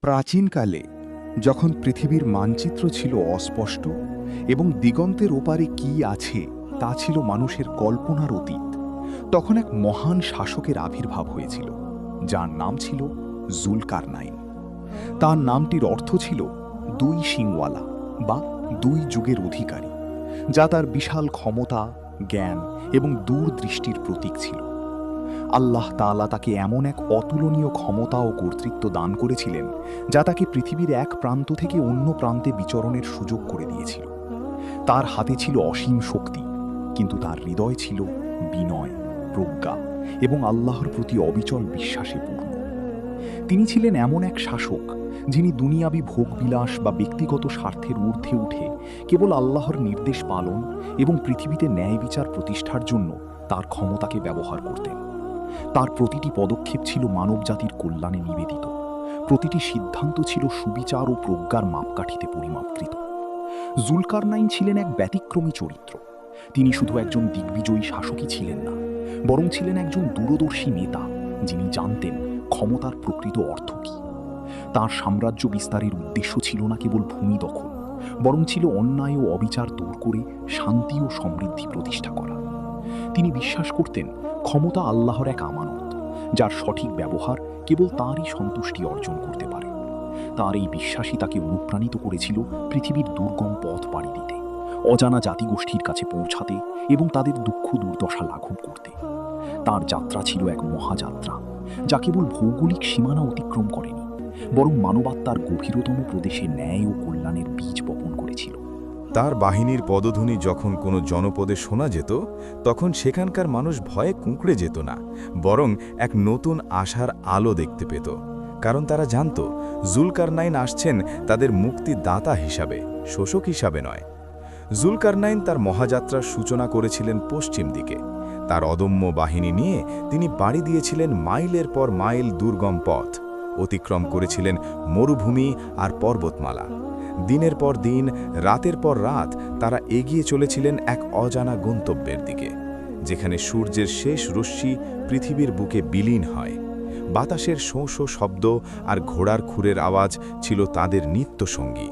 প্রাচীনকালে যখন পৃথিবীর মানচিত্র ছিল অস্পষ্ট এবং দিগন্তের ওপারে কি আছে তা ছিল মানুষের কল্পনার অতীত, তখন এক মহান শাসকের আবির্ভাব হয়েছিল যার নাম ছিল জুলকারনাইন। তার নামটির অর্থ ছিল দুই শিংওয়ালা বা দুই যুগের অধিকারী, যা তার বিশাল ক্ষমতা, জ্ঞান এবং দূরদৃষ্টির প্রতীক ছিল। আল্লাহ তাআলা তাকে এমন এক অতুলনীয় ক্ষমতা ও কর্তৃত্ব দান করেছিলেন যা তাকে পৃথিবীর এক প্রান্ত থেকে অন্য প্রান্তে বিচরণের সুযোগ করে দিয়েছিল। তার হাতে ছিল অসীম শক্তি, কিন্তু তার হৃদয় ছিল বিনয়, প্রজ্ঞা এবং আল্লাহর প্রতি অবিচল বিশ্বাসে পূর্ণ। তিনি ছিলেন এমন এক শাসক যিনি দুনিয়াবি ভোগবিলাস বা ব্যক্তিগত স্বার্থের ঊর্ধ্বে উঠে কেবল আল্লাহর নির্দেশ পালন এবং পৃথিবীতে ন্যায় বিচার প্রতিষ্ঠার জন্য তার ক্ষমতাকে ব্যবহার করতেন। তার প্রতিটি পদক্ষেপ ছিল মানবজাতির কল্যাণে নিবেদিত, প্রতিটি সিদ্ধান্ত ছিল সুবিচার ও প্রজ্ঞার মাপকাঠিতে পরিমাপকৃত। জুলকারনাইন ছিলেন এক ব্যতিক্রমী চরিত্র। তিনি শুধু একজন দিগ্বিজয়ী শাসকই ছিলেন না, বরং ছিলেন একজন দূরদর্শী নেতা যিনি জানতেন ক্ষমতার প্রকৃত অর্থ কী। তার সাম্রাজ্য বিস্তারের উদ্দেশ্য ছিল না কেবল ভূমি দখল, বরং ছিল অন্যায় ও অবিচার দূর করে শান্তি ও সমৃদ্ধি প্রতিষ্ঠা করা। তিনি বিশ্বাস করতেন ক্ষমতা আল্লাহর এক আমানত, যার সঠিক ব্যবহার কেবল তাঁরই সন্তুষ্টি অর্জন করতে পারে। তার এই বিশ্বাসই তাকে অনুপ্রাণিত করেছিল পৃথিবীর দুর্গম পথ পাড়ি দিতে, অজানা জাতিগোষ্ঠীর কাছে পৌঁছাতে এবং তাদের দুঃখ দুর্দশা লাঘব করতে। তার যাত্রা ছিল এক মহাযাত্রা, যা কেবল ভৌগোলিক সীমানা অতিক্রম করেনি, বরং মানবাত্মার গভীরতম প্রদেশে ন্যায় ও কল্যাণের বীজ বপন করেছিল। তার বাহিনীর পদধ্বনি যখন কোনো জনপদে শোনা যেত, তখন সেখানকার মানুষ ভয়ে কুঁকড়ে যেত না, বরং এক নতুন আশার আলো দেখতে পেত। কারণ তারা জানত জুলকারনাইন আসছেন তাদের মুক্তিদাতা হিসাবে, শোষক হিসাবে নয়। জুলকারনাইন তার মহাযাত্রার সূচনা করেছিলেন পশ্চিম দিকে। তার অদম্য বাহিনী নিয়ে তিনি পাড়ি দিয়েছিলেন মাইলের পর মাইল দুর্গম পথ, অতিক্রম করেছিলেন মরুভূমি আর পর্বতমালা। দিনের পর দিন, রাতের পর রাত তারা এগিয়ে চলেছিলেন এক অজানা গন্তব্যের দিকে, যেখানে সূর্যের শেষ রশ্মি পৃথিবীর বুকে বিলীন হয়। বাতাসের শোঁ শোঁ শব্দ আর ঘোড়ার খুরের আওয়াজ ছিল তাদের নিত্যসঙ্গী।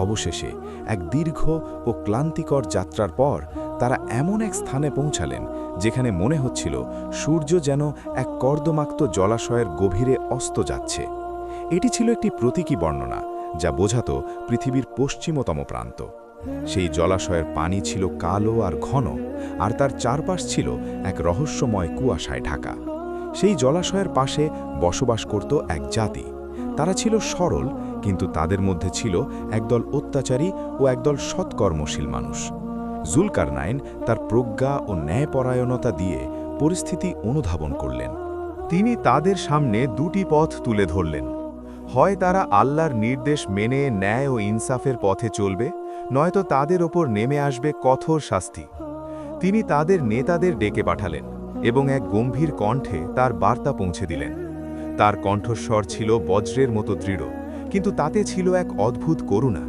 অবশেষে এক দীর্ঘ ও ক্লান্তিকর যাত্রার পর তারা এমন এক স্থানে পৌঁছালেন যেখানে মনে হচ্ছিল সূর্য যেন এক কর্দমাক্ত জলাশয়ের গভীরে অস্ত যাচ্ছে। এটি ছিল একটি প্রতীকী বর্ণনা যা বোঝাত পৃথিবীর পশ্চিমতম প্রান্ত। সেই জলাশয়ের পানি ছিল কালো আর ঘন, আর তার চারপাশ ছিল এক রহস্যময় কুয়াশায় ঢাকা। সেই জলাশয়ের পাশে বসবাস করত এক জাতি। তারা ছিল সরল, কিন্তু তাদের মধ্যে ছিল একদল অত্যাচারী ও একদল সৎকর্মশীল মানুষ। জুলকারনাইন তার প্রজ্ঞা ও ন্যায়পরায়ণতা দিয়ে পরিস্থিতি অনুধাবন করলেন। তিনি তাদের সামনে দুটি পথ তুলে ধরলেন। হয় তারা আল্লাহর নির্দেশ মেনে ন্যায় ও ইনসাফের পথে চলবে, নয়তো তাদের ওপর নেমে আসবে কঠোর শাস্তি। তিনি তাদের নেতাদের ডেকে পাঠালেন এবং এক গম্ভীর কণ্ঠে তার বার্তা পৌঁছে দিলেন। তার কণ্ঠস্বর ছিল বজ্রের মতো দৃঢ়, কিন্তু তাতে ছিল এক অদ্ভুত করুণা।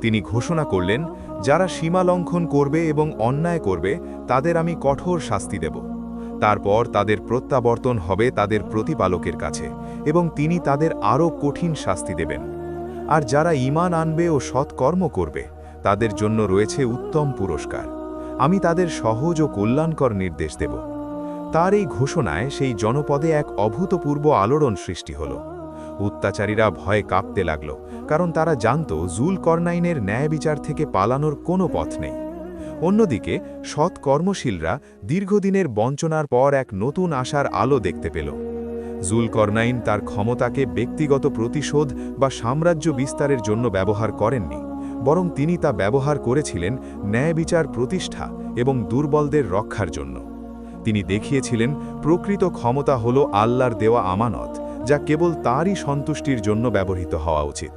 তিনি ঘোষণা করলেন, যারা সীমা লঙ্ঘন করবে এবং অন্যায় করবে তাদের আমি কঠোর শাস্তি দেব। তারপর তাদের প্রত্যাবর্তন হবে তাদের প্রতিপালকের কাছে, এবং তিনি তাদের আরও কঠিন শাস্তি দেবেন। আর যারা ঈমান আনবে ও সৎকর্ম করবে তাদের জন্য রয়েছে উত্তম পুরস্কার। আমি তাদের সহজ ও কল্যাণকর নির্দেশ দেব। তার এই ঘোষণায় সেই জনপদে এক অভূতপূর্ব আলোড়ন সৃষ্টি হল। অত্যাচারীরা ভয়ে কাঁপতে লাগল, কারণ তারা জানত জুলকারনাইনের ন্যায় বিচার থেকে পালানোর কোনো পথ নেই। অন্যদিকে সৎ কর্মশীলরা দীর্ঘদিনের বঞ্চনার পর এক নতুন আশার আলো দেখতে পেল। জুলকারনাইন তার ক্ষমতাকে ব্যক্তিগত প্রতিশোধ বা সাম্রাজ্য বিস্তারের জন্য ব্যবহার করেননি, বরং তিনি তা ব্যবহার করেছিলেন ন্যায় বিচার প্রতিষ্ঠা এবং দুর্বলদের রক্ষার জন্য। তিনি দেখিয়েছিলেন প্রকৃত ক্ষমতা হল আল্লাহর দেওয়া আমানত, যা কেবল তাঁরই সন্তুষ্টির জন্য ব্যবহৃত হওয়া উচিত।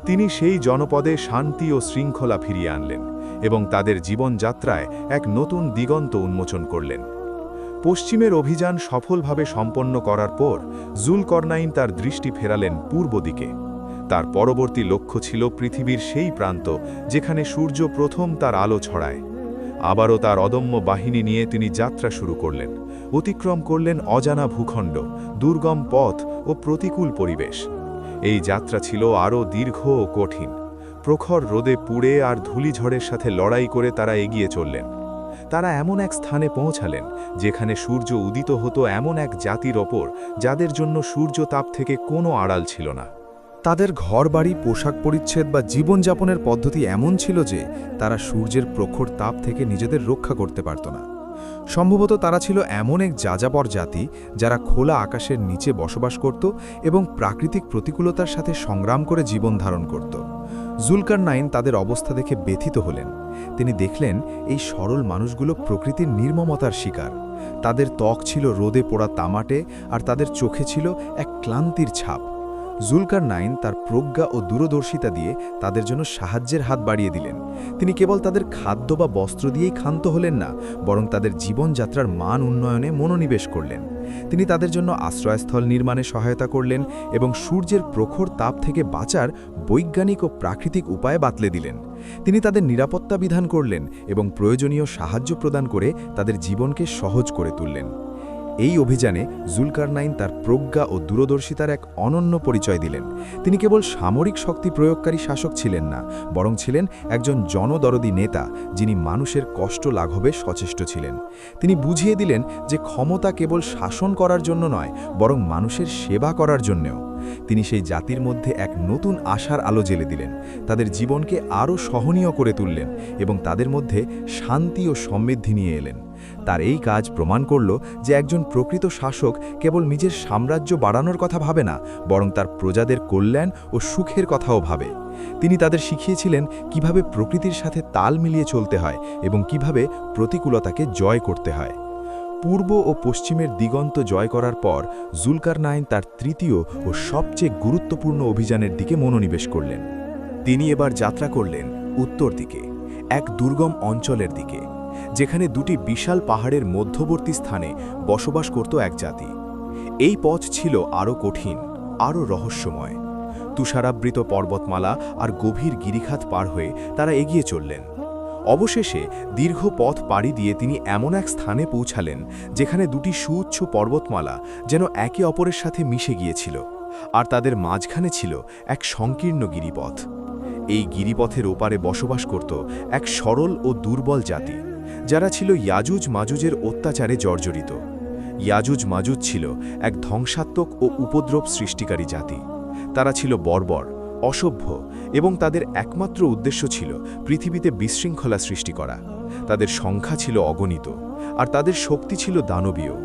তিনি সেই জনপদে শান্তি ও শৃঙ্খলা ফিরিয়ে আনলেন এবং তাদের জীবনযাত্রায় এক নতুন দিগন্ত উন্মোচন করলেন। পশ্চিমের অভিযান সফলভাবে সম্পন্ন করার পর জুলকারনাইন তার দৃষ্টি ফেরালেন পূর্ব দিকে। তার পরবর্তী লক্ষ্য ছিল পৃথিবীর সেই প্রান্ত যেখানে সূর্য প্রথম তার আলো ছড়ায়। আবারও তার অদম্য বাহিনী নিয়ে তিনি যাত্রা শুরু করলেন, অতিক্রম করলেন অজানা ভূখণ্ড, দুর্গম পথ ও প্রতিকূল পরিবেশ। এই যাত্রা ছিল আরও দীর্ঘ ও কঠিন। প্রখর রোদে পুড়ে আর ধূলিঝড়ের সাথে লড়াই করে তারা এগিয়ে চললেন। তারা এমন এক স্থানে পৌঁছালেন যেখানে সূর্য উদিত হতো এমন এক জাতির ওপর যাদের জন্য সূর্য তাপ থেকে কোনো আড়াল ছিল না। তাদের ঘরবাড়ি, পোশাক পরিচ্ছদ বা জীবনযাপনের পদ্ধতি এমন ছিল যে তারা সূর্যের প্রখর তাপ থেকে নিজেদের রক্ষা করতে পারত না। সম্ভবত তারা ছিল এমন এক যাযাবর জাতি যারা খোলা আকাশের নিচে বসবাস করত এবং প্রাকৃতিক প্রতিকূলতার সাথে সংগ্রাম করে জীবন ধারণ করত। জুলকারনাইন তাদের অবস্থা দেখে ব্যথিত হলেন। তিনি দেখলেন এই সরল মানুষগুলো প্রকৃতির নির্মমতার শিকার। তাদের ত্বক ছিল রোদে পোড়া তামাটে আর তাদের চোখে ছিল এক ক্লান্তির ছাপ। জুলকারনাইন তার প্রজ্ঞা ও দূরদর্শিতা দিয়ে তাদের জন্য সাহায্যের হাত বাড়িয়ে দিলেন। তিনি কেবল তাদের খাদ্য বা বস্ত্র দিয়েই ক্ষান্ত হলেন না, বরং তাদের জীবনযাত্রার মান উন্নয়নে মনোনিবেশ করলেন। তিনি তাদের জন্য আশ্রয়স্থল নির্মাণে সহায়তা করলেন এবং সূর্যের প্রখর তাপ থেকে বাঁচার বৈজ্ঞানিক ও প্রাকৃতিক উপায় বাতলে দিলেন। তিনি তাদের নিরাপত্তা বিধান করলেন এবং প্রয়োজনীয় সাহায্য প্রদান করে তাদের জীবনকে সহজ করে তুললেন। এই অভিযানে জুলকারনাইন তার প্রজ্ঞা ও দূরদর্শিতার এক অনন্য পরিচয় দিলেন। তিনি কেবল সামরিক শক্তি প্রয়োগকারী শাসক ছিলেন না, বরং ছিলেন একজন জনদরদী নেতা যিনি মানুষের কষ্ট লাঘবে সচেষ্ট ছিলেন। তিনি বুঝিয়ে দিলেন যে ক্ষমতা কেবল শাসন করার জন্য নয়, বরং মানুষের সেবা করার জন্যও। তিনি সেই জাতির মধ্যে এক নতুন আশার আলো জ্বেলে দিলেন, তাদের জীবনকে আরও সহনীয় করে তুললেন এবং তাদের মধ্যে শান্তি ও সমৃদ্ধি নিয়ে এলেন। তার এই কাজ প্রমাণ করল যে একজন প্রকৃত শাসক কেবল নিজের সাম্রাজ্য বাড়ানোর কথা ভাবে না, বরং তার প্রজাদের কল্যাণ ও সুখের কথাও ভাবে। তিনি তাদের শিখিয়েছিলেন কিভাবে প্রকৃতির সাথে তাল মিলিয়ে চলতে হয় এবং কিভাবে প্রতিকূলতাকে জয় করতে হয়। পূর্ব ও পশ্চিমের দিগন্ত জয় করার পর জুলকারনাইন তার তৃতীয় ও সবচেয়ে গুরুত্বপূর্ণ অভিযানের দিকে মনোনিবেশ করলেন। তিনি এবার যাত্রা করলেন উত্তর দিকে, এক দুর্গম অঞ্চলের দিকে, যেখানে দুটি বিশাল পাহাড়ের মধ্যবর্তী স্থানে বসবাস করত এক জাতি। এই পথ ছিল আরও কঠিন, আরও রহস্যময়। তুষারাবৃত পর্বতমালা আর গভীর গিরিখাত পার হয়ে তারা এগিয়ে চললেন। অবশেষে দীর্ঘ পথ পাড়ি দিয়ে তিনি এমন এক স্থানে পৌঁছালেন যেখানে দুটি সুউচ্চ পর্বতমালা যেন একে অপরের সাথে মিশে গিয়েছিল, আর তাদের মাঝখানে ছিল এক সংকীর্ণ গিরিপথ। এই গিরিপথের ওপারে বসবাস করত এক সরল ও দুর্বল জাতি, যারা ছিল ইয়াজুজ মাজুজের অত্যাচারে জর্জরিত। ইয়াজুজ মাজুজ ছিল এক ধ্বংসাত্মক ও উপদ্রব সৃষ্টিকারী জাতি। তারা ছিল বর্বর, অসভ্য এবং তাদের একমাত্র উদ্দেশ্য ছিল পৃথিবীতে বিশৃঙ্খলা সৃষ্টি করা। তাদের সংখ্যা ছিল অগণিত, আর তাদের শক্তি ছিল দানবীয়।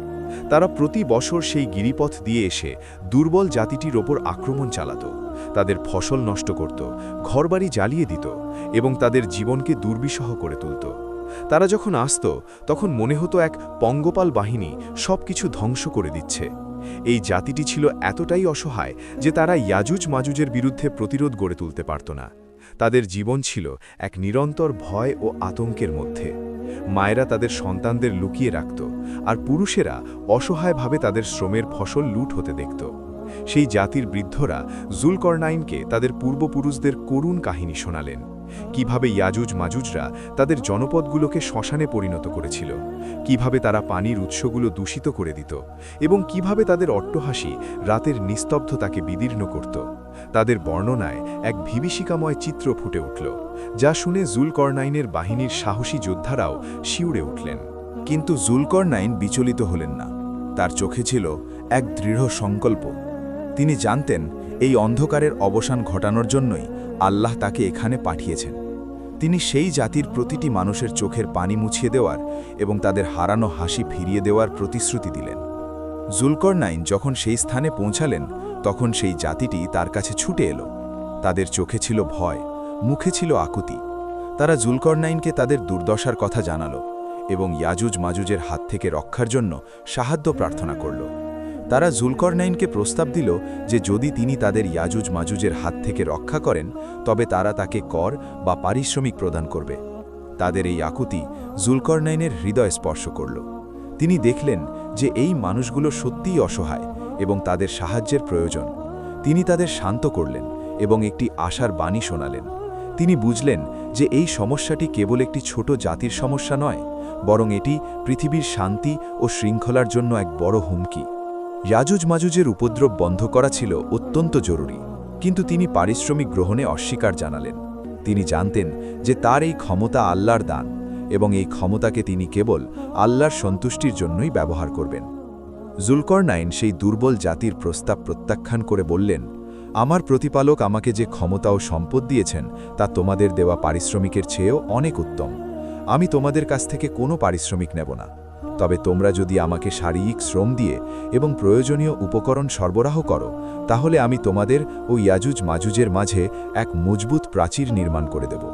তারা প্রতি বছর সেই গিরিপথ দিয়ে এসে দুর্বল জাতিটির ওপর আক্রমণ চালাত, তাদের ফসল নষ্ট করত, ঘরবাড়ি জ্বালিয়ে দিত এবং তাদের জীবনকে দুর্বিষহ করে তুলত। তারা যখন আসত তখন মনে হতো এক পঙ্গপাল বাহিনী সবকিছু ধ্বংস করে দিচ্ছে। এই জাতিটি ছিল এতটাই অসহায় যে তারা ইয়াজুজ মাজুজের বিরুদ্ধে প্রতিরোধ গড়ে তুলতে পারত না। তাদের জীবন ছিল এক নিরন্তর ভয় ও আতঙ্কের মধ্যে। মায়েরা তাদের সন্তানদের লুকিয়ে রাখত, আর পুরুষেরা অসহায়ভাবে তাদের শ্রমের ফসল লুট হতে দেখত। সেই জাতির বৃদ্ধরা জুলকারনাইনকে তাদের পূর্বপুরুষদের করুণ কাহিনী শোনালেন, কিভাবে ইয়াজুজ মাজুজরা তাদের জনপদগুলোকে শ্মশানে পরিণত করেছিল, কিভাবে তারা পানির উৎসগুলো দূষিত করে দিত এবং কিভাবে তাদের অট্টহাসি রাতের নিস্তব্ধতাকে বিদীর্ণ করত। তাদের বর্ণনায় এক বিভীষিকাময় চিত্র ফুটে উঠল, যা শুনে জুলকারনাইনের বাহিনীর সাহসী যোদ্ধারাও শিউরে উঠলেন। কিন্তু জুলকারনাইন বিচলিত হলেন না। তার চোখে ছিল এক দৃঢ় সংকল্প। তিনি জানতেন এই অন্ধকারের অবসান ঘটানোর জন্যই আল্লাহ তাকে এখানে পাঠিয়েছেন। তিনি সেই জাতির প্রতিটি মানুষের চোখের পানি মুছিয়ে দেওয়ার এবং তাদের হারানো হাসি ফিরিয়ে দেওয়ার প্রতিশ্রুতি দিলেন। জুলকারনাইন যখন সেই স্থানে পৌঁছালেন তখন সেই জাতিটি তার কাছে ছুটে এলো। তাদের চোখে ছিল ভয়, মুখে ছিল আকুতি। তারা জুলকারনাইনকে তাদের দুর্দশার কথা জানালো এবং ইয়াজুজ মাজুজের হাত থেকে রক্ষার জন্য সাহায্য প্রার্থনা করল। তারা জুলকারনাইনকে প্রস্তাব দিল যে যদি তিনি তাদের ইয়াজুজ মাজুজের হাত থেকে রক্ষা করেন তবে তারা তাকে কর বা পারিশ্রমিক প্রদান করবে। তাদের এই আকুতি জুলকারনাইনের হৃদয় স্পর্শ করল। তিনি দেখলেন যে এই মানুষগুলো সত্যিই অসহায় এবং তাদের সাহায্যের প্রয়োজন। তিনি তাদের শান্ত করলেন এবং একটি আশার বাণী শোনালেন। তিনি বুঝলেন যে এই সমস্যাটি কেবল একটি ছোট জাতির সমস্যা নয়, বরং এটি পৃথিবীর শান্তি ও শৃঙ্খলার জন্য এক বড় হুমকি। ইয়াজুজ মাজুজের উপদ্রব বন্ধ করা ছিল অত্যন্ত জরুরি। কিন্তু তিনি পারিশ্রমিক গ্রহণে অস্বীকার জানালেন। তিনি জানতেন যে তার এই ক্ষমতা আল্লাহর দান এবং এই ক্ষমতাকে তিনি কেবল আল্লাহর সন্তুষ্টির জন্যই ব্যবহার করবেন। জুলকরনাইন সেই দুর্বল জাতির প্রস্তাব প্রত্যাখ্যান করে বললেন, আমার প্রতিপালক আমাকে যে ক্ষমতা ও সম্পদ দিয়েছেন তা তোমাদের দেওয়া পারিশ্রমিকের চেয়েও অনেক উত্তম। আমি তোমাদের কাছ থেকে কোনো পারিশ্রমিক নেব না, তবে তোমরা যদি আমাকে শারীরিক শ্রম দিয়ে এবং প্রয়োজনীয় উপকরণ সরবরাহ করো, তাহলে আমি তোমাদের ও ইয়াজুজ মাজুজের মাঝে এক মজবুত প্রাচীর নির্মাণ করে দেব।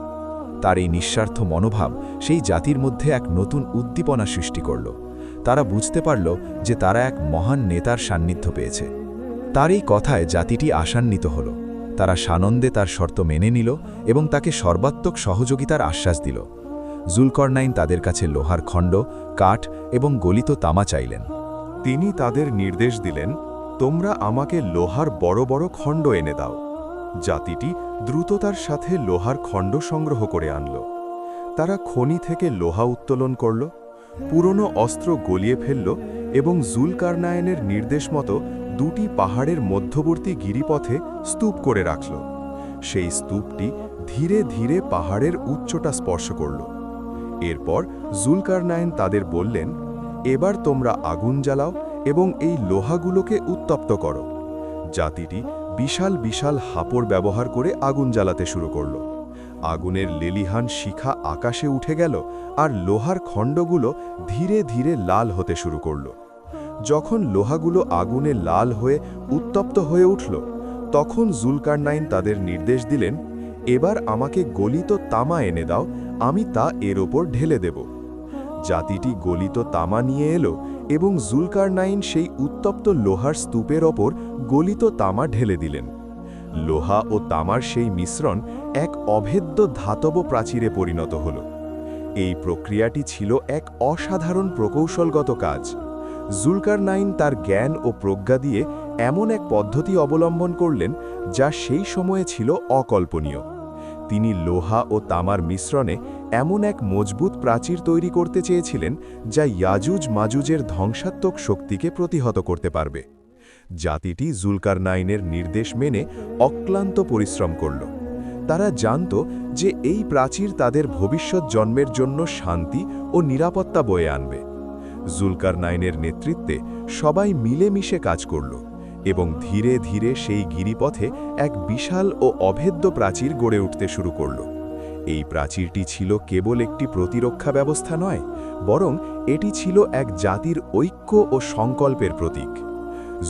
তার এই নিঃস্বার্থ মনোভাব সেই জাতির মধ্যে এক নতুন উদ্দীপনা সৃষ্টি করল। তারা বুঝতে পারল যে তারা এক মহান নেতার সান্নিধ্য পেয়েছে। তার এই কথায় জাতিটি আশান্বিত হল। তারা সানন্দে তার শর্ত মেনে নিল এবং তাকে সর্বাত্মক সহযোগিতার আশ্বাস দিল। জুলকরনাইন তাদের কাছে লোহার খণ্ড, কাঠ এবং গলিত তামা চাইলেন। তিনি তাদের নির্দেশ দিলেন, তোমরা আমাকে লোহার বড় বড় খণ্ড এনে দাও। জাতিটি দ্রুততার সাথে লোহার খণ্ড সংগ্রহ করে আনল। তারা খনি থেকে লোহা উত্তোলন করল, পুরনো অস্ত্র গলিয়ে ফেলল এবং জুলকারনাইনের নির্দেশ মতো দুটি পাহাড়ের মধ্যবর্তী গিরিপথে স্তূপ করে রাখল। সেই স্তূপটি ধীরে ধীরে পাহাড়ের উচ্চতা স্পর্শ করল। এরপর জুলকারনাইন তাদের বললেন, এবার তোমরা আগুন জ্বালাও এবং এই লোহাগুলোকে উত্তপ্ত করো। জাতিটি বিশাল বিশাল হাপড় ব্যবহার করে আগুন জ্বালাতে শুরু করল। আগুনের লেলিহান শিখা আকাশে উঠে গেল আর লোহার খণ্ডগুলো ধীরে ধীরে লাল হতে শুরু করল। যখন লোহাগুলো আগুনে লাল হয়ে উত্তপ্ত হয়ে উঠল, তখন জুলকারনাইন তাদের নির্দেশ দিলেন, এবার আমাকে গলিত তামা এনে দাও, আমি তা এর ওপর ঢেলে দেব। জাতিটি গলিত তামা নিয়ে এলো এবং জুলকারনাইন সেই উত্তপ্ত লোহার স্তূপের ওপর গলিত তামা ঢেলে দিলেন। লোহা ও তামার সেই মিশ্রণ এক অভেদ্য ধাতব প্রাচীরে পরিণত হল। এই প্রক্রিয়াটি ছিল এক অসাধারণ প্রকৌশলগত কাজ। জুলকারনাইন তার জ্ঞান ও প্রজ্ঞা দিয়ে এমন এক পদ্ধতি অবলম্বন করলেন যা সেই সময়ে ছিল অকল্পনীয়। তিনি লোহা ও তামার মিশ্রণে এমন এক মজবুত প্রাচীর তৈরি করতে চেয়েছিলেন যা ইয়াজুজ মাজুজের ধ্বংসাত্মক শক্তিকে প্রতিহত করতে পারবে। জাতিটি জুলকারনাইনের নির্দেশ মেনে অক্লান্ত পরিশ্রম করল। তারা জানত যে এই প্রাচীর তাদের ভবিষ্যৎ জন্মের জন্য শান্তি ও নিরাপত্তা বয়ে আনবে। জুলকারনাইনের নেতৃত্বে সবাই মিলেমিশে কাজ করল এবং ধীরে ধীরে সেই গিরিপথে এক বিশাল ও অভেদ্য প্রাচীর গড়ে উঠতে শুরু করল। এই প্রাচীরটি ছিল কেবল একটি প্রতিরক্ষা ব্যবস্থা নয়, বরং এটি ছিল এক জাতির ঐক্য ও সংকল্পের প্রতীক।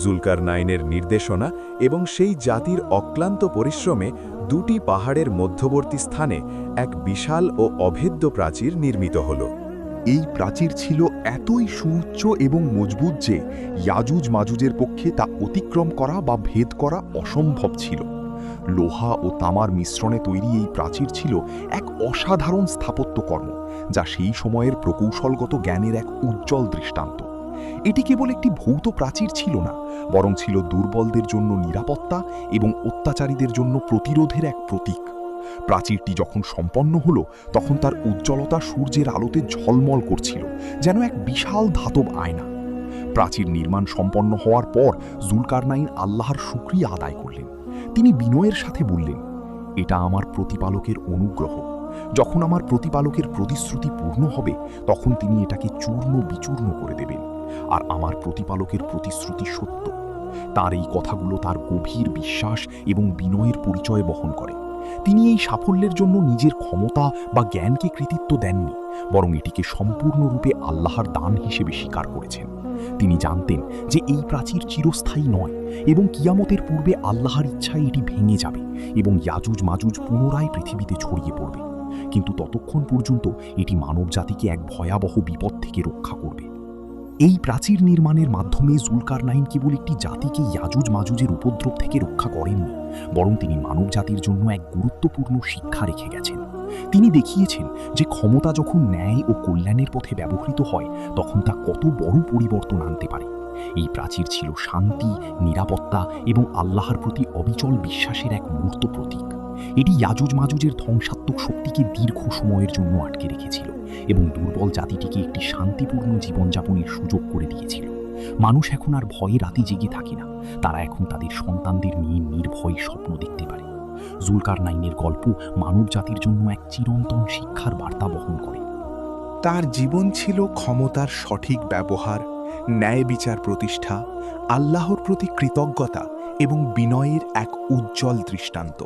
জুলকারনাইনের নির্দেশনা এবং সেই জাতির অক্লান্ত পরিশ্রমে দুটি পাহাড়ের মধ্যবর্তী স্থানে এক বিশাল ও অভেদ্য প্রাচীর নির্মিত হল। এই প্রাচীর ছিল এতই সুউচ্চ এবং মজবুত যে ইয়াজুজ মাজুজের পক্ষে তা অতিক্রম করা বা ভেদ করা অসম্ভব ছিল। লোহা ও তামার মিশ্রণে তৈরি এই প্রাচীর ছিল এক অসাধারণ স্থাপত্যকর্ম, যা সেই সময়ের প্রকৌশলগত জ্ঞানের এক উজ্জ্বল দৃষ্টান্ত। এটি কেবল একটি ভৌত প্রাচীর ছিল না, বরং ছিল দুর্বলদের জন্য নিরাপত্তা এবং অত্যাচারীদের জন্য প্রতিরোধের এক প্রতীক। প্রাচীরটি যখন সম্পন্ন হলো, তখন তার উজ্জ্বলতা সূর্যের আলোতে ঝলমল করছিল, যেন এক বিশাল ধাতব আয়না। প্রাচীর নির্মাণ সম্পন্ন হওয়ার পর জুলকারনাইন আল্লাহর শুকরিয়া আদায় করলেন। তিনি বিনয়ের সাথে বললেন, এটা আমার প্রতিপালকের অনুগ্রহ। যখন আমার প্রতিপালকের প্রতিশ্রুতি পূর্ণ হবে, তখন তিনি এটাকে চূর্ণ বিচূর্ণ করে দেবেন। আর আমার প্রতিপালকের প্রতিশ্রুতি সত্য। তার এই কথাগুলো তার গভীর বিশ্বাস এবং বিনয়ের পরিচয় বহন করে। তিনি এই সাফল্যের জন্য নিজের ক্ষমতা বা জ্ঞানকে কৃতিত্ব দেননি, বরং এটিকে সম্পূর্ণরূপে আল্লাহর দান হিসেবে স্বীকার করেছেন। তিনি জানতেন যে এই প্রাচীর চিরস্থায়ী নয় এবং কিয়ামতের পূর্বে আল্লাহর ইচ্ছায় এটি ভেঙে যাবে এবং ইয়াজুজ মাজুজ পুনরায় পৃথিবীতে ছড়িয়ে পড়বে। কিন্তু ততক্ষণ পর্যন্ত এটি মানবজাতিকে এক ভয়াবহ বিপদ থেকে রক্ষা করবে। এই প্রাচীর নির্মাণের মাধ্যমে জুলকারনাইন কেবল একটি জাতিকে ইয়াজুজ মাজুজের উপদ্রব থেকে রক্ষা করেননি, বরং তিনি মানবজাতির জন্য এক গুরুত্বপূর্ণ শিক্ষা রেখে গেছেন। তিনি দেখিয়েছেন যে ক্ষমতা যখন ন্যায় ও কল্যাণের পথে ব্যবহৃত হয়, তখন তা কত বড় পরিবর্তন আনতে পারে। এই প্রাচীর ছিল শান্তি, নিরাপত্তা এবং আল্লাহর প্রতি অবিচল বিশ্বাসের এক মূর্ত প্রতীক। এটি ইয়াজুজ মাজুজের ধ্বংসাত্মক শক্তিকে দীর্ঘ সময়ের জন্য আটকে রেখেছিল এবং দুর্বল জাতিটিকে একটি শান্তিপূর্ণ জীবনযাপনের সুযোগ করে দিয়েছিল। মানুষ এখন আর ভয়ে রাতে জেগে থাকে না, তারা এখন তাদের সন্তানদের নিয়ে নির্ভয়ে স্বপ্ন দেখতে পারে। জুলকারনাইনের গল্প মানব জাতির জন্য এক চিরন্তন শিক্ষার বার্তা বহন করে। তার জীবন ছিল ক্ষমতার সঠিক ব্যবহার, ন্যায় বিচার প্রতিষ্ঠা, আল্লাহর প্রতি কৃতজ্ঞতা এবং বিনয়ের এক উজ্জ্বল দৃষ্টান্ত।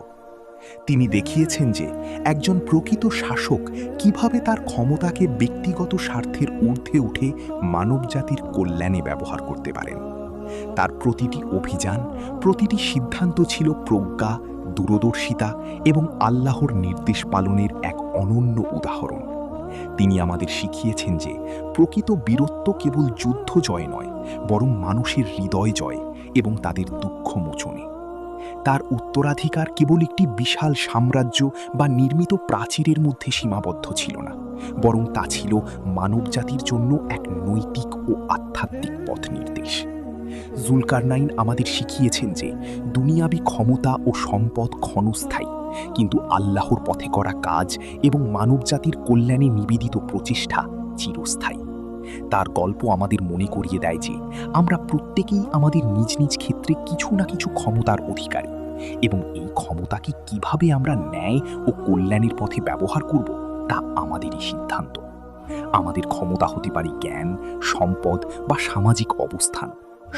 তিনি দেখিয়েছেন যে একজন প্রকৃত শাসক কিভাবে তার ক্ষমতাকে ব্যক্তিগত স্বার্থের ঊর্ধ্বে উঠে মানবজাতির কল্যাণে ব্যবহার করতে পারেন। তার প্রতিটি অভিযান, প্রতিটি সিদ্ধান্ত ছিল প্রজ্ঞা, দূরদর্শিতা এবং আল্লাহর নির্দেশ পালনের এক অনন্য উদাহরণ। তিনি আমাদের শিখিয়েছেন যে প্রকৃত বীরত্ব কেবল যুদ্ধ জয় নয়, বরং মানুষের হৃদয় জয় এবং তাদের দুঃখ মোচনে। তার উত্তরাধিকার কেবল একটি বিশাল সাম্রাজ্য বা নির্মিত প্রাচীরের মধ্যে সীমাবদ্ধ ছিল না, বরং তা ছিল মানবজাতির জন্য এক নৈতিক ও আধ্যাত্মিক পথ নির্দেশ। জুলকারনাইন আমাদের শিখিয়েছেন যে দুনিয়াবি ক্ষমতা ও সম্পদ ক্ষণস্থায়ী, কিন্তু আল্লাহর পথে করা কাজ এবং মানবজাতির কল্যাণে নিবেদিত প্রচেষ্টা চিরস্থায়ী। তার গল্প আমাদের মনে করিয়ে দেয় যে আমরা প্রত্যেকেই আমাদের নিজ নিজ ক্ষেত্রে কিছু না কিছু ক্ষমতার অধিকারী, এবং এই ক্ষমতাকে কিভাবে আমরা ন্যায় ও কল্যাণের পথে ব্যবহার করব তা আমাদেরই সিদ্ধান্ত। আমাদের ক্ষমতা হতে পারে জ্ঞান, সম্পদ বা সামাজিক অবস্থান,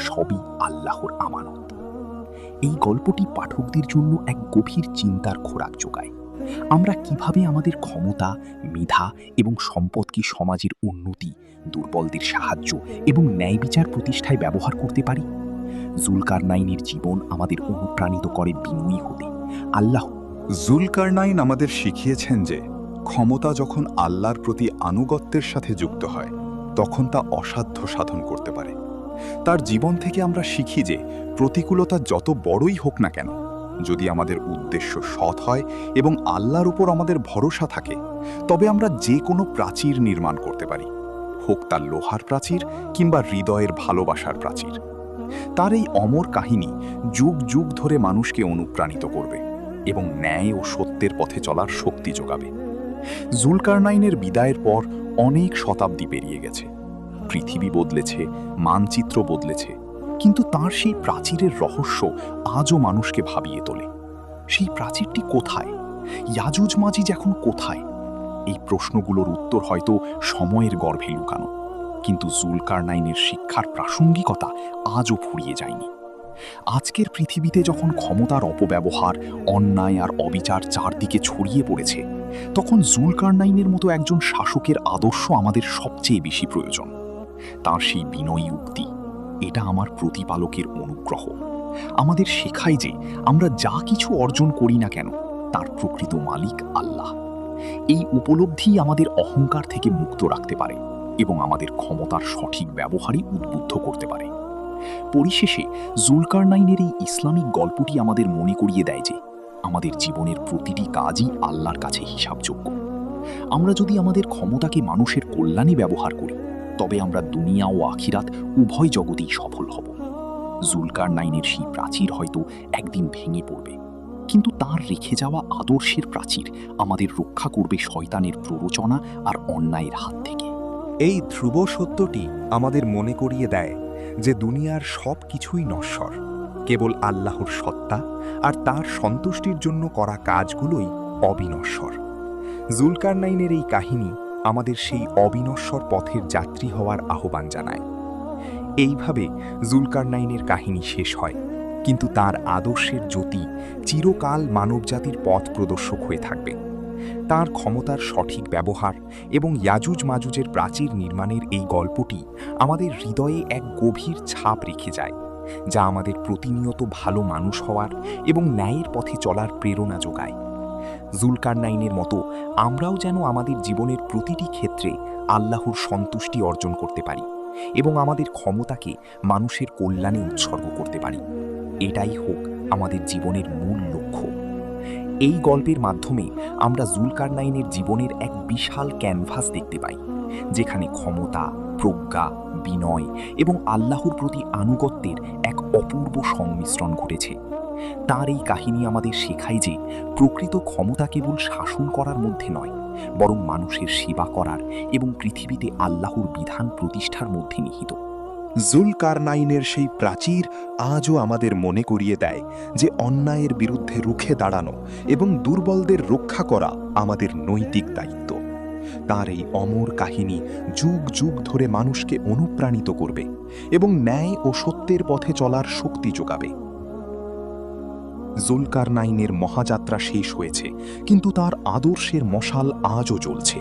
সবই আল্লাহর আমানত। এই গল্পটি পাঠকদের জন্য এক গভীর চিন্তার খোরাক যোগায়। আমরা কিভাবে আমাদের ক্ষমতা, মেধা এবং সম্পদকে সমাজের উন্নতি, দুর্বলদের সাহায্য এবং ন্যায় বিচার প্রতিষ্ঠায় ব্যবহার করতে পারি। জুলকারনাইনের জীবন আমাদের অনুপ্রাণিত করে বিনয়ী হতে। জুলকারনাইন আমাদের শিখিয়েছেন যে ক্ষমতা যখন আল্লাহর প্রতি আনুগত্যের সাথে যুক্ত হয়, তখন তা অসাধ্য সাধন করতে পারে। তার জীবন থেকে আমরা শিখি যে প্রতিকূলতা যত বড়ই হোক না কেন, যদি আমাদের উদ্দেশ্য সৎ হয় এবং আল্লাহর উপর আমাদের ভরসা থাকে, তবে আমরা যে কোনো প্রাচীর নির্মাণ করতে পারি, হোক তা লোহার প্রাচীর কিংবা হৃদয়ের ভালোবাসার প্রাচীর। তার এই অমর কাহিনী যুগ যুগ ধরে মানুষকে অনুপ্রাণিত করবে এবং ন্যায় ও সত্যের পথে চলার শক্তি যোগাবে। জুলকারনাইনের বিদায়ের পর অনেক শতাব্দী পেরিয়ে গেছে, পৃথিবী বদলেছে, মানচিত্র বদলেছে, কিন্তু তার সেই প্রাচীরের রহস্য আজও মানুষকে ভাবিয়ে তোলে। সেই প্রাচীরটি কোথায়? ইয়াজুজ মাজুজ এখন কোথায়? এই প্রশ্নগুলোর উত্তর হয়তো সময়ের গর্ভে লুকানো, কিন্তু জুলকারনাইনের শিক্ষার প্রাসঙ্গিকতা আজও ফুরিয়ে যায়নি। আজকের পৃথিবীতে যখন ক্ষমতার অপব্যবহার, অন্যায় আর অবিচার চারদিকে ছড়িয়ে পড়েছে, তখন জুলকারনাইনের মতো একজন শাসকের আদর্শ আমাদের সবচেয়ে বেশি প্রয়োজন। তার সেই বিনয়ী উক্তি, এটা আমার প্রতিপালকের অনুগ্রহ, আমাদের শেখায় যে আমরা যা কিছু অর্জন করি না কেন, তার প্রকৃত মালিক আল্লাহ। এই উপলব্ধি আমাদের অহংকার থেকে মুক্ত রাখতে পারে এবং আমাদের ক্ষমতার সঠিক ব্যবহারে উদ্বুদ্ধ করতে পারে। পরিশেষে জুলকারনাইনের এই ইসলামিক গল্পটি আমাদের মনে করিয়ে দেয় যে আমাদের জীবনের প্রতিটি কাজই আল্লাহর কাছে হিসাবযোগ্য। আমরা যদি আমাদের ক্ষমতাকে মানুষের কল্যাণে ব্যবহার করি, তবে আমরা দুনিয়া ও আখিরাত উভয় জগতেই সফল হব। জুলকারনাইনের সেই প্রাচীর হয়তো একদিন ভেঙে পড়বে, কিন্তু তার রেখে যাওয়া আদর্শের প্রাচীর আমাদের রক্ষা করবে শয়তানের প্ররোচনা আর অন্যায়ের হাত থেকে। এই ধ্রুব সত্যটি আমাদের মনে করিয়ে দেয় যে দুনিয়ার সব কিছুই নশ্বর, কেবল আল্লাহর সত্তা আর তার সন্তুষ্টির জন্য করা কাজগুলোই অবিনশ্বর। জুলকারনাইনের এই কাহিনী আমাদের সেই অবিনশ্বর পথের যাত্রী হওয়ার আহ্বান জানায়। এইভাবে জুলকারনাইনের কাহিনী শেষ হয়, কিন্তু তার আদর্শের জ্যোতি চিরকাল মানবজাতির পথ প্রদর্শক হয়ে থাকবে। তার ক্ষমতার সঠিক ব্যবহার এবং ইয়াজুজ মাজুজের প্রাচীর নির্মাণের এই গল্পটি আমাদের হৃদয়ে এক গভীর ছাপ রেখে যায়, যা আমাদের প্রতিনিয়ত ভালো মানুষ হওয়ার এবং ন্যায়ের পথে চলার প্রেরণা যোগায়। জুলকারনাইনের মতো আমরাও যেন আমাদের জীবনের প্রতিটি ক্ষেত্রে আল্লাহর সন্তুষ্টি অর্জন করতে পারি এবং আমাদের ক্ষমতাকে মানুষের কল্যাণে উৎসর্গ করতে পারি। এটাই হোক আমাদের জীবনের মূল লক্ষ্য। এই গল্পের মাধ্যমে আমরা জুলকারনাইনের জীবনের এক বিশাল ক্যানভাস দেখতে পাই, যেখানে ক্ষমতা, প্রজ্ঞা, বিনয় এবং আল্লাহর প্রতি আনুগত্যের এক অপূর্ব সংমিশ্রণ ঘটেছে। তার এই কাহিনী আমাদের শেখায় যে প্রকৃত ক্ষমতা কেবল শাসন করার মধ্যে নয়, বরং মানুষের সেবা করার এবং পৃথিবীতে আল্লাহর বিধান প্রতিষ্ঠার মধ্যে নিহিত। জুলকারনাইনের সেই প্রাচীর আজও আমাদের মনে করিয়ে দেয় যে অন্যায়ের বিরুদ্ধে রুখে দাঁড়ানো এবং দুর্বলদের রক্ষা করা আমাদের নৈতিক দায়িত্ব। তার এই অমর কাহিনী যুগ যুগ ধরে মানুষকে অনুপ্রাণিত করবে এবং ন্যায় ও সত্যের পথে চলার শক্তি যোগাবে। জুলকারনাইনের মহাযাত্রা শেষ হয়েছে, কিন্তু তার আদর্শের মশাল আজও জ্বলছে।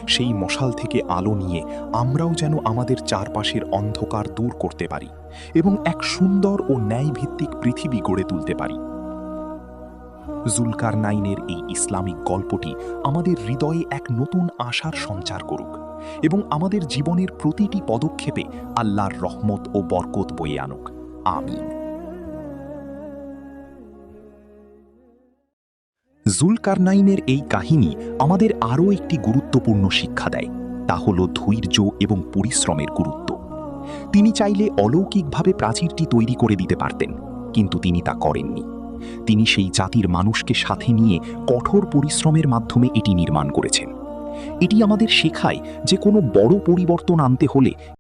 সেই মশাল থেকে আলো নিয়ে আমরাও যেন আমাদের চারপাশের অন্ধকার দূর করতে পারি এবং এক সুন্দর ও ন্যায়ভিত্তিক পৃথিবী গড়ে তুলতে পারি। জুলকারনাইনের এই ইসলামিক গল্পটি আমাদের হৃদয়ে এক নতুন আশার সঞ্চার করুক এবং আমাদের জীবনের প্রতিটি পদক্ষেপে আল্লাহর রহমত ও বরকত বয়ে আনুক। আমিন। জুলকারনাইনের এই কাহিনী আমাদের আরও একটি গুরুত্বপূর্ণ শিক্ষা দেয়, তা হল ধৈর্য এবং পরিশ্রমের গুরুত্ব। তিনি চাইলে অলৌকিকভাবে প্রাচীরটি তৈরি করে দিতে পারতেন, কিন্তু তিনি তা করেননি। তিনি সেই জাতির মানুষকে সাথে নিয়ে কঠোর পরিশ্রমের মাধ্যমে এটি নির্মাণ করেছেন। এটি আমাদের শেখায় যে কোনো বড় পরিবর্তন আনতে হলে